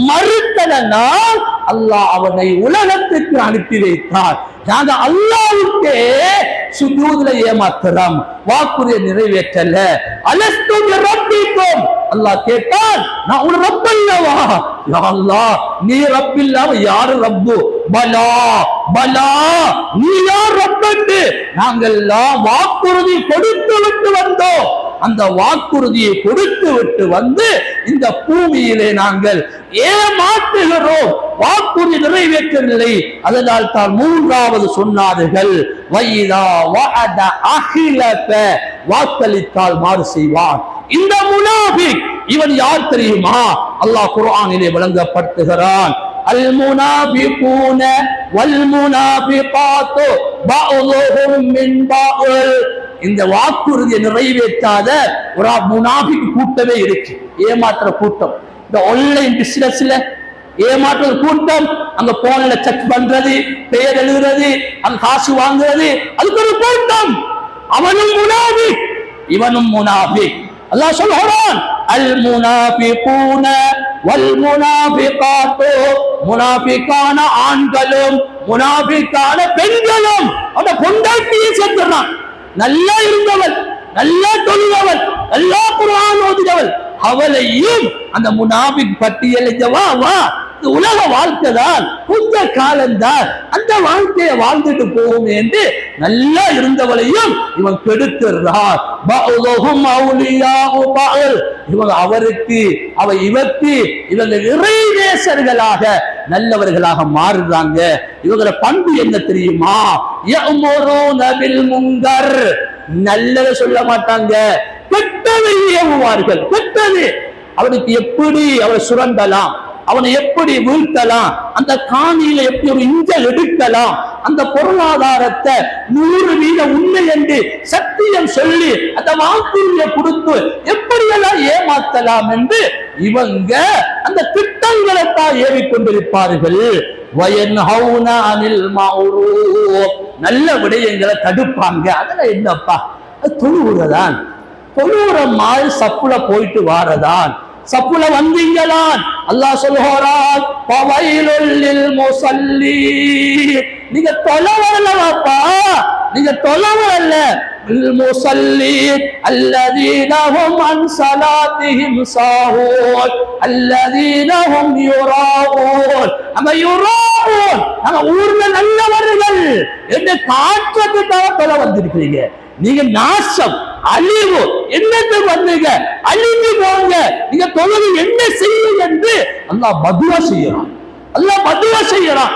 மறுத்தனால் அல்லாஹ் அவனை உலகத்துக்கு அனுப்பி வைத்தார். நாங்க அல்லாஹ்வுக்கே சுஜூதுல ஏமாத்துறோம், வாக்குறுதியை நிறைவேற்றல. அலஸ்து பிரப்பிக்கும், அல்லாஹ் கேட்டான், நான் ஒரு ரப் அல்லவா? யா அல்லாஹ், நீ ரப் இல்லாம யாரு ரப்பு? பலா பலா, நீ யார் ரப்பு? நாங்கள் வாக்குறுதி கொடுத்து விட்டு வந்தோம். அந்த வாக்குறுதியை கொடுத்து விட்டு வந்து இந்த பூமியிலே நாங்கள் ஏமாற்றுகிறோம், வாக்குறுதி நிறைவேற்றவில்லை. அதனால் தான் 3வது சொன்னார்கள், வைதா வஅத அஹிலக, வாக்களித்தால் மாறு செய்வான். இந்த முனாஃபிக் இவன் யார் தெரியுமா? அல்லாஹ் குர்ஆனிலே விளங்கப்படுத்துகிறான், அல் முனாஃபிகூன வல் முனாஃபிகாத்து பஅதுஹும் மின் பஅல். இந்த வாக்குறுதியை நிறைவேற்றாத ஒரு முனாஃபிக் கூட்டமே இருக்கு, ஏமாற்ற கூட்டம். இந்த ஆன்லைன் பிசினஸ்ல ஏமாற்ற கூட்டம், அங்க போன்ல செக் பண்றது, பெயர் எழுதுறது, அங்க காசு வாங்குறது, அதுக்கு ஒரு கூட்டம். அவனும் முனாஃபிக், இவனும் முனாஃபிக். அல்லாஹ் சொல்றான், அல் முனாஃபிகூன வல் முனாஃபிகாத்து, முனாஃபிகான ஆண்களும் முனாஃபிகான பெண்களும். அந்த பொண்டாட்டியை சேர்த்துறான். நல்லா இருந்தவள், நல்லா தொழுதவள், நல்லா குர்ஆன் ஓதினவள், அவளையும் அந்த முனாஃபிக் பட்டியலில் வா வா, இது உலக வாழ்க்கை தான், கொஞ்ச காலம்தான், அந்த வாழ்க்கையை வாழ்ந்துட்டு போகும் என்று நல்லா இருந்தவளையும் இவன் கெடுக்கிறார். இவங்க அவருக்கு, அவ இவருக்கு, இவங்க இறைநேசர்களாக நல்லவர்களாக மாறுறாங்க. இவங்கள பண்பு என்ன தெரியுமா? யஅமுருன பில் முன்கர், நல்லதை சொல்ல மாட்டாங்க, கெட்டதை ஏவுவார்கள். கெட்டது, அவனுக்கு எப்படி அவரை சுரண்டலாம், அவனை எப்படி வீழ்த்தலாம், அந்த காணியில எப்படி ஒரு இஞ்சல் எடுக்கலாம், அந்த பொருளாதாரத்தை 100% உண்மை என்று சத்தியம் சொல்லி அந்த வாக்குறுதியை கொடுத்து எப்படியெல்லாம் ஏமாத்தலாம் என்று இவங்க அந்த திட்டங்களை தான் ஏவிக்கொண்டிருப்பார்கள். வயன்ஹவுன அனில் மஅரூஃப், நல்ல விடயங்களை தடுப்பாங்க. அதெல்லாம் என்னப்பா, தொழுவுறதான், தொழுவுற மாதிரி சப்புல போயிட்டு வாரதான், சப்புல வந்தீங்களான். அல்லாஹ் சொல்கிறான், பவைலுல் லில் முஸல்லீன், நீங்க தொழவல்லப்பா, நீங்க தொழவல்ல. லில் முஸல்லீன் அல்லதீன ஹும் அன் ஸலாத்திஹிம் சாஹூன் அல்லதீன ஹும் யுராஊன். அந்த யுராஊன், அந்த ஊர்ல நல்லவர்கள் என்று காட்டுறதுக்காக தொழ வந்திருக்கிறீங்க. நீங்க நாசம், அழிவு, என்னது வந்தீங்க, அழிஞ்சு போங்க, நீங்க தொழுது என்ன செய்யுங்க என்று அல்லாஹ் பதுவா செய்யறான். அல்லாஹ் பதுவா செய்யறான்.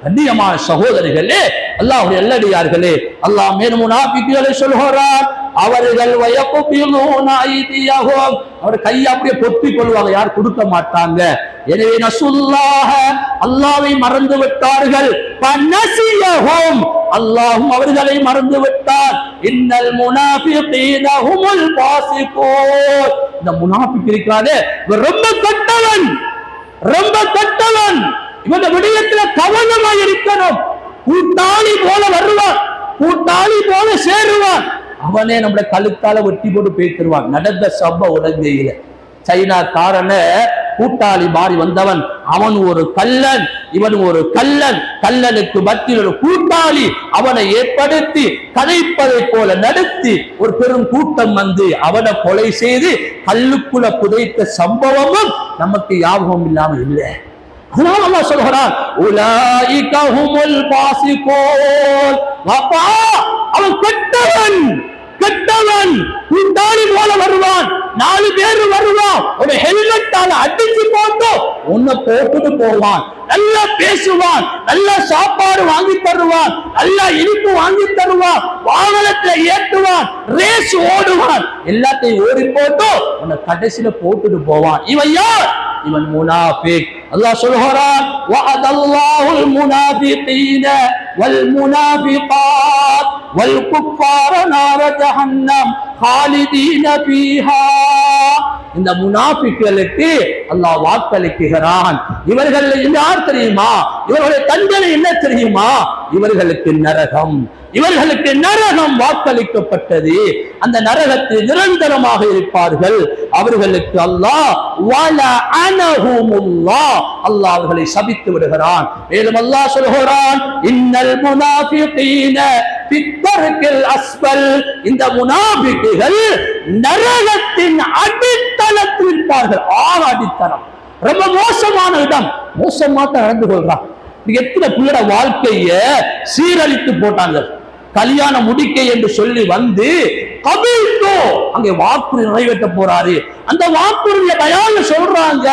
கண்ணியமான சகோதரிகளே, அல்லாஹ்வுடைய நல்லடியார்களே, அல்லாஹ் மேலும் முனாஃபிக்குகளை சொல்கிறான், அவர்கள் வயகுபிலூன ஐதியஹும் அவர் கையை அப்படியே பொத்திக் கொள்வாங்க, யார் கொடுக்க மாட்டாங்க. எனவே நசுல்லாஹ அல்லாஹ்வை மறந்து விட்டார்கள். பனசியஹும் அல்லாஹ்வும் அவர்களை மறந்து விட்டார். இன்னல் முனாஃபிகீன ஹுமுல் ஃபாஸிகூன் இந்த முனாஃபிக் இருக்கானே ரொம்ப கெட்டவன், ரொம்ப கெட்டவன். இவன் விடயத்துல கவனமா இருக்கணும். கூட்டாளி போல வருவான், கூட்டாளி போல சேருவான், அவனே நம்மள கழுத்தால வெட்டி போட்டு பேசிடுவான். நடந்த சம்ப உலகையில சைனா காரன கூட்டாளி மாறி வந்தவன், அவன் ஒரு கல்லன், இவன் ஒரு கல்லன். கல்லனுக்கு மத்தியில் ஒரு கூட்டாளி அவனை ஏற்படுத்தி கதைப்பதை போல நடத்தி ஒரு பெரும் கூட்டம் வந்து அவனை கொலை செய்து கல்லுக்குள்ள புதைத்த சம்பவமும் நமக்கு ஞாபகம் இல்லாமல் இல்லை. அதனால அல்லாஹ் சொல்கிறான், உலாயிக ஹுமுல் ஃபாஸிகூன். வாப்பா அவன் கெட்டவன், கெட்டவன். கூட்டாளி போல வருவான், 4 பேர் வருவான், ஒரு ஹெல்மெட்டால அடிச்சு போட்டு உன்னை போட்டுட்டு போவான். நல்லா பேசுவான், நல்ல சாப்பாடு வாங்கி தருவான், நல்ல இனிப்பு வாங்கி தருவான், வாகனத்துல ஏற்றுவான், ரேஸ் ஓடுவான், எல்லாத்தையும் ஓடி போட்டு உன்னை கடைசியில போட்டுட்டு போவான். இவன் யார்? இவன் முனாஃபிக். அல்லாஹ் சொல்கிறான், வஅதல்லாஹுல் முனாஃபிகீன வல் முனாஃபிகாத் வல் குஃபார நார ஜஹன்னம் காலிதீன ஃபீஹா. இந்த முனாஃபிக்களுக்கு அல்லாஹ் வாக்களிக்கிறான். இவர்கள் யார் தெரியுமா? இவர்களுடைய தண்டனை என்ன தெரியுமா? இவர்களுக்கு நரகம், இவர்களுக்கு நரகம் வாக்களிக்கப்பட்டது. அந்த நரகத்தில் நிரந்தரமாக இருப்பார்கள். அவர்களுக்கு அல்லாஹ் அல்லாஹ் அவர்களை சபித்து விடுகிறான். மேலும் அல்லாஹ் சொல்கிறான், இன்னல் முனாஃபிகீன ஃபித்தர்கில் அஸ்ஃபல். இந்த முனாஃபிக்குகள் நரகத்தின் அடித்தளத்தில் இருப்பார்கள். அடித்தளம் ரொம்ப மோசமான இடம். மோசமா தான் நடந்து கொள்றான். எத்தனை பிள்ளைட வாழ்க்கைய சீரழித்து போட்டாங்க. கல்யாணம் முடிக்க என்று சொல்லி வந்து கபில்தோ அங்கே வாக்குறுதி நிறைவேற்ற போறாரு. அந்த வாக்குறுதியை பயான்ல சொல்றாங்க,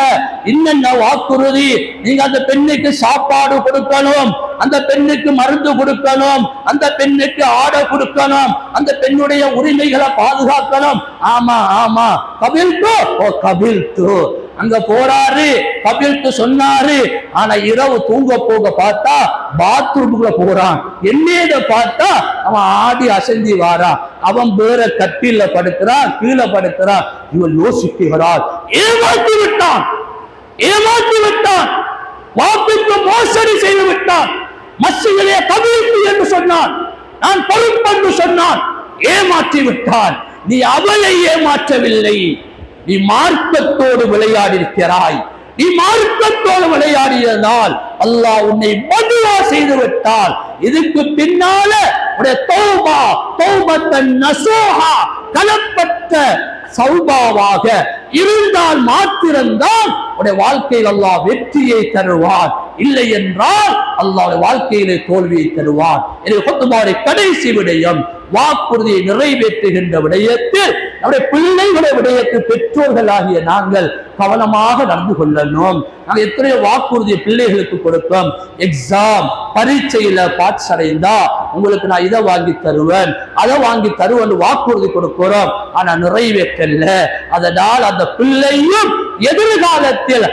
என்னென்ன வாக்குறுதி? நீங்க அந்த பெண்ணுக்கு சாப்பாடு கொடுக்கணும், அந்த பெண்ணுக்கு மருந்து கொடுக்கணும், அந்த பெண்ணுக்கு ஆடை கொடுக்கணும், அந்த பெண்ணுடைய உரிமைகளை பாதுகாக்கணும். ஆமா ஆமா கபில்தோ, ஓ கபில்தோ. அங்க போறாரு, கபில்த்து சொன்னாரு. ஆனா இரவு தூங்க போக பார்த்தா பாத்ரூமுக்குள்ள போறான். என்னேத பார்த்தா அவன் ஆடி அசந்தி வாரான். அவன் வேற கட்டில படுக்கிறான், கீழே படுக்கிறான். இவன் யோசிக்கிறான், ஏமாற்றி விட்டான், ஏமாற்றி விட்டான், வாக்குக்கு மோசடி செய்து விட்டான். மஸ்ஜிதிலே கபில்த்து என்று சொன்னான், நான் பொறுப்பென்று சொன்னான், ஏமாற்றி விட்டான். நீ அவளை ஏமாற்றவில்லை, நீ மார்க்கத்தோடு விளையாடி இருக்கிறாய். நீ மார்க்கத்தோடு விளையாடியதால் அல்லாஹ் உன்னை பதுவா செய்து விட்டால் இதுக்கு பின்னால உடைய தௌபா தௌபத்தன் நஸூஹா கலப்பட்ட சௌபாவாக இருந்தால் மாத்திரம்தான் உடைய வாழ்க்கையில் அல்லாஹ் வெற்றியை தருவார். இல்லை என்றால் அல்லாஹ் வாழ்க்கையிலே தோல்வியை தருவார். எனவே குத்பாவுடைய கடைசி விடயம் வாக்குறுதியை நிறைவேற்றுகின்ற விடயத்தில் நம்முடைய பிள்ளைகளுடைய விடயத்தில் பெற்றோர்களாகிய நாங்கள் கவனமாக நடந்து கொள்ளணும். நாங்கள் எத்தனையோ வாக்குறுதியை பிள்ளைகளுக்கு கொடுப்போம். எக்ஸாம் பரீட்சையில பாஸ் அடைந்தா உங்களுக்கு நான் இதை வாங்கி தருவேன், அதை வாங்கி தருவேன் வாக்குறுதி கொடுக்கிறோம். ஆனா நிறைவேற்றல. அதனால் அந்த பிள்ளையும் எதிர்காலத்தில்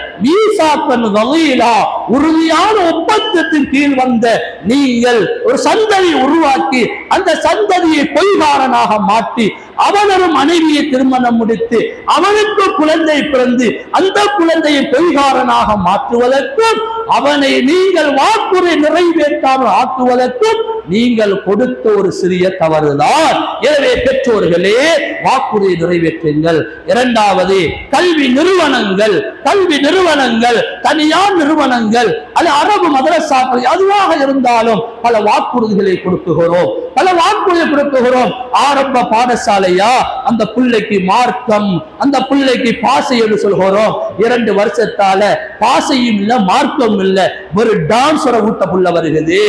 உறுதியான ஒப்பந்தத்தின் கீழ் வந்த நீங்கள் ஒரு சந்ததி உருவாக்கி அந்த சந்ததியை பொய்காரனாக மாற்றி அவனொரு மனைவியை திருமணம் முடித்து அவனுக்கு குழந்தை பிறந்து அந்த குழந்தையை பொய்காரனாக மாற்றுவதற்கும் அவனை நீங்கள் வாக்குறுதி நிறைவேற்றாமல் ஆக்குவதற்கும் நீங்கள் கொடுத்த ஒரு சிறிய தவறுதான். எனவே பெற்றோர்களே வாக்குறுதி நிறைவேற்றுங்கள். இரண்டாவது, கல்வி நிறுவனங்கள், கல்வி நிறுவனங்கள், தனியார் நிறுவனங்கள், அது அரபு மதரசாக்கள் அதுவாக இருந்தாலும் பல வாக்குறுதிகளை கொடுக்குகிறோம், பல வாக்குறுதி கொடுக்குகிறோம். ஆரம்ப பாடசாலையா அந்த பிள்ளைக்கு மார்க்கம், அந்த பிள்ளைக்கு பாசை என்று சொல்கிறோம். 2 வருஷத்தால பாசையும் இல்ல மார்க்கம் இல்ல, ஒரு டான்ஸரை ஊட்ட புள்ள வருகிறது.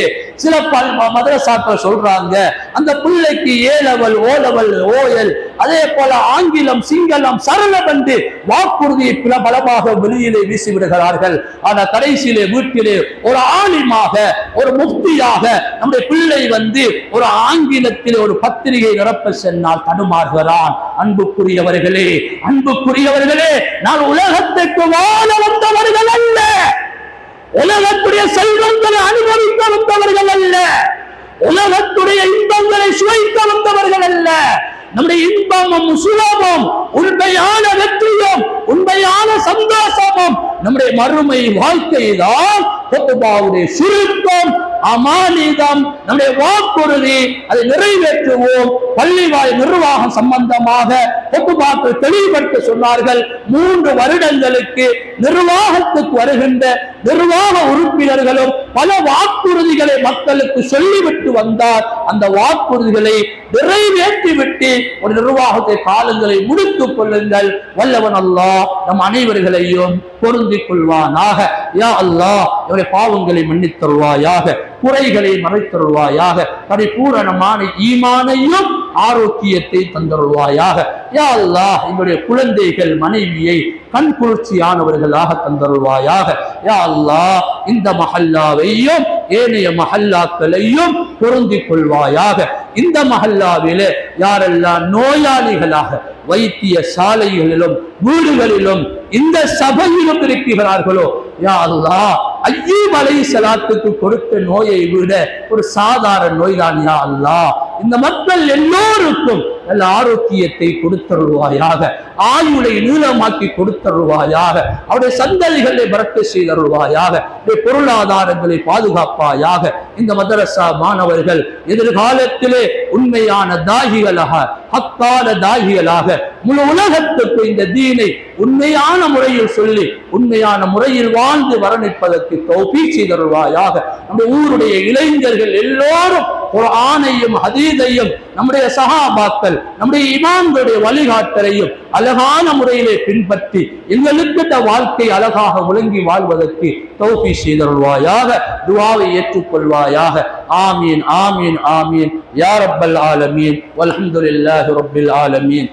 சில மதரசாக்கள் சொல்றாங்க அந்த பிள்ளைக்கு A level, O level, OL அதே போல ஆங்கிலம், சிங்களம், சரளம் என்று வாக்குறுதியை பலமாக வெளியிலே வீசிவிடுகிறார்கள். ஆனால் கடைசியிலே வீட்டிலே ஒரு ஆலிமாக, ஒரு முஃப்தியாக நம்முடைய பிள்ளை ஒரு ஆங்கிலத்திலே ஒரு பத்திரிகை நிரப்ப சென்றால் தடுமாறுகிறான். அன்புக்குரியவர்களே, நான் உலகத்திற்கு வாழ வந்தவர்கள் அல்ல, உலகத்துடைய செல்வங்களை அனுபவிக்க வந்தவர்கள் அல்ல, உலகத்துடைய இன்பங்களை சுவைக்க வந்தவர்கள் அல்ல. நம்முடைய இன்பமும் சுலபமும் உண்மையான வெற்றியும் உண்மையான சந்தோஷமும் நம்முடைய மறுமை வாழ்க்கை தான். சுருக்கம், அமானிதம், நம்முடைய வாக்குறுதி, அதை நிறைவேற்றுவோம். பள்ளிவாய் நிர்வாகம் சம்பந்தமாக பொதுபாக்கள் தெளிவுபடுத்த சொன்னார்கள். 3 வருடங்களுக்கு நிர்வாகத்துக்கு வருகின்ற நிர்வாக உறுப்பினர்களும் பல வாக்குறுதிகளை மக்களுக்கு சொல்லிவிட்டு வந்தார். அந்த வாக்குறுதிகளை நிறைவேற்றிவிட்டு ஒரு நிர்வாகத்தை காலங்களை முடித்துக் கொள்ளுங்கள். வல்லவன் அல்லாஹ் நம் அனைவர்களையும் பொருந்திக் கொள்வானாக. யா அல்லாஹ் இவருடைய பாவங்களை மன்னித்தருள்வாயாக, குறைகளை மறைத்தருள்வாயாக, பரிபூரணமான ஈமானையும் ஆரோக்கியத்தை தந்தருள்வாயாக. யா அல்லாஹ் எங்களுடைய குழந்தைகள், மனைவியை கண் குளிர்ச்சியானவர்களாக தந்தருள்வாயாக. யா அல்லாஹ் இந்த மஹல்லாவையும் ஏனைய மஹல்லாக்களையும் பொருந்திக் கொள்வாயாக. இந்த மஹல்லாவிலே யாரெல்லாம் நோயாளிகளாக வைத்திய சாலைகளிலும் வீடுகளிலும் இந்த சபையிலும் இருக்கிறார்களோ, யா அல்லாஹ் அய்யூப் அலைஹிஸ்ஸலாத்துக்கு கொடுத்த நோயை விட ஒரு சாதாரண நோய்தான். யா அல்லாஹ் இந்த மக்கள் எல்லோருக்கும் நல்ல ஆரோக்கியத்தை கொடுத்தருள்வாயாக, ஆயுளை நீளமாக்கி கொடுத்தருள்வாயாக, அவருடைய சந்ததிகளை பரக்க செய்தருள்வாயாக, பொருளாதாரங்களை பாதுகாப்பாயாக. இந்த மதரசா மாணவர்கள் எதிர்காலத்திலே உண்மையான தாகிகளாக, ஹக்கான தாகிகளாக முழு உலகத்துக்கு இந்த தீனை உண்மையான முறையில் சொல்லி உண்மையான முறையில் வாழ்ந்து வரணிப்பதற்கு தௌஃபீக் செய்தருள்வாயாக. நம்முடைய ஊருடைய இளைஞர்கள் எல்லோரும் குர்ஆனையும் ஹதீஸையும் நம்முடைய சஹாபாக்கள், நம்முடைய இமாம்களுடைய வழிகாட்டலையும் அழகான முறையிலே பின்பற்றி எங்களுக்கு இந்த வாழ்க்கை அழகாக விளங்கி வாழ்வதற்கு தௌஃபீக் செய்தருள்வாயாக. துஆவை ஏற்றுக்கொள்வாயாக. ஆமீன், ஆமீன், ஆமீன். யா ரப்பல் ஆலமீன். வல்ஹம்துலில்லாஹி ரப்பில் ஆலமீன்.